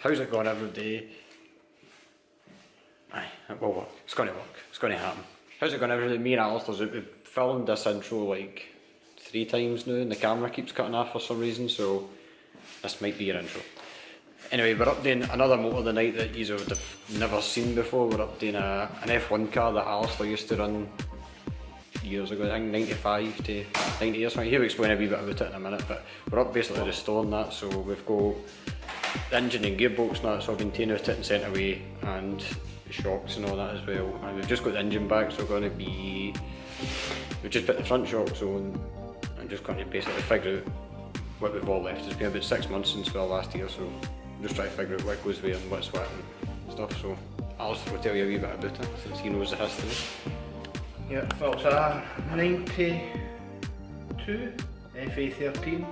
how's it going every day? Aye, it will work. It's going to work. It's going to happen. How's it going every day? Me and Alistair's out. We've filmed this intro like 3 times now and the camera keeps cutting off for some reason, so this might be your intro. Anyway, we're updating another motor the night that you would have never seen before. We're updating an F1 car that Alistair used to run years ago, I think 95 to 90 or something. He'll explain a wee bit about it in a minute, but we're up basically restoring that. So we've got the engine and gearbox now, it's all been taken out and sent away, and the shocks and all that as well. And we've just got the engine back, so we're going to be, we've just put the front shocks on and just going to basically figure out what we've all left. It's been about 6 months since we were last here, so I'm just trying to figure out what goes where and what's what and stuff. So Alistair will tell you a wee bit about it since he knows the history. Yeah, well, it's a 92 FA13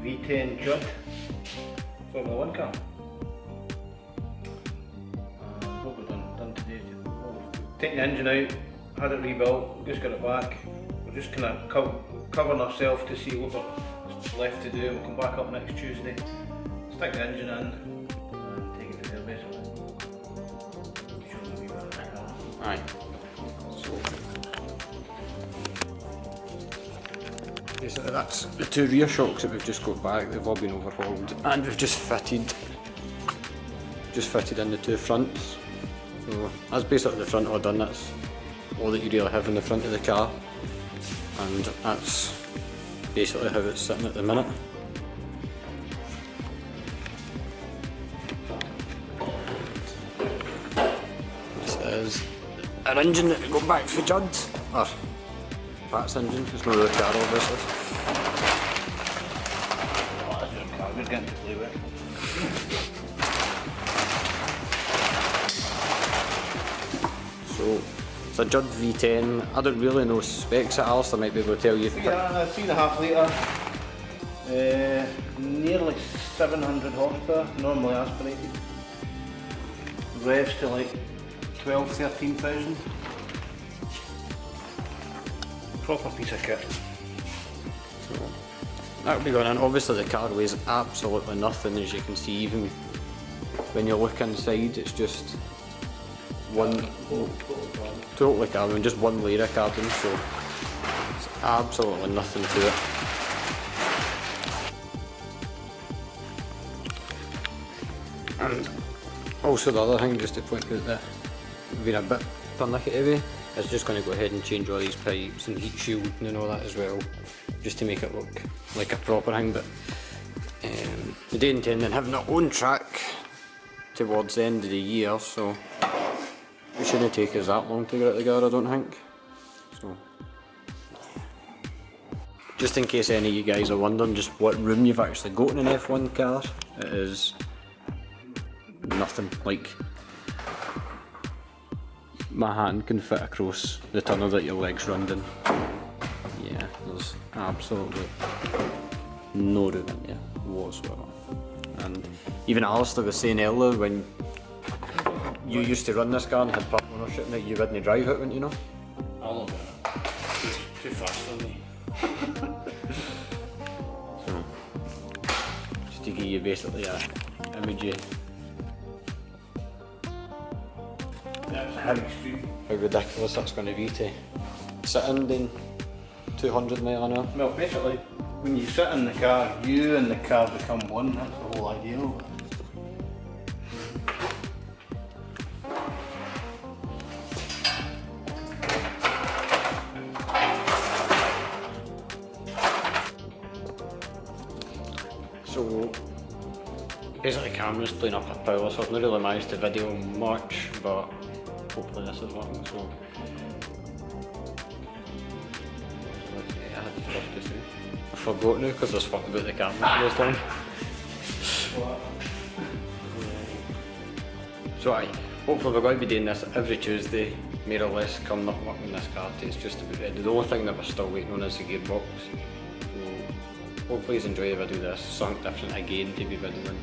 v10 Judd Formula 1 car. What we've done today, taken the engine out, had it rebuilt, just got it back. We're just kind of covering ourselves to see what's left to do. We'll come back up next Tuesday, stick the engine in and take it from there basically. Show them a wee bit of the car. Aye. Basically that's the 2 rear shocks that we've just got back. They've all been overhauled and we've just fitted in the 2 fronts. So that's basically the front all done. That's all that you really have in the front of the car, and that's basically how it's sitting at the minute. This is an engine that we got back for Judd, or Pat's engine. It's not really a car obviously. Oh, that's your car, we're getting to play with. So it's a Judd V10. I don't really know specs at Alistair might be able to tell you. Yeah, 3.5 litre, nearly 700 horsepower, normally aspirated. Revs to like 12,000–13,000. Proper piece of kit. So that'll be going in. Obviously the car weighs absolutely nothing, as you can see. Even when you look inside, it's just one totally carbon, just 1 layer of carbon, so it's absolutely nothing to it. And also the other thing, just to point out that we've been a bit pernickety, is just going to go ahead and change all these pipes and heat shield and all that as well, just to make it look like a proper thing. But we do intend on having our own track towards the end of the year, so it shouldn't take us that long to get out the car, I don't think. So, just in case any of you guys are wondering just what room you've actually got in an F1 car, it is nothing. Like, my hand can fit across the tunnel that your legs run in. Yeah, there's absolutely no room in there whatsoever. And even Alistair was saying earlier, when you used to run this car and had part ownership in it, you wouldn't drive it, wouldn't you know? I love it. It's too fast for me. So, just to give you basically a image how ridiculous that's going to be to sit in doing 200 mile an hour. Well, basically, when you sit in the car, you and the car become one. That's the whole idea of it. So basically Cameron's playing up a power, so I've not really managed to video much, but hopefully this is working. So I had stuff to say. I forgot now because I was fucking about the camera this time. So hopefully we're going to be doing this every Tuesday, more or less, coming up working this car till it's just about ready. The only thing that we're still waiting on is the gearbox. So hopefully you enjoy the video. This something different again to be videoing.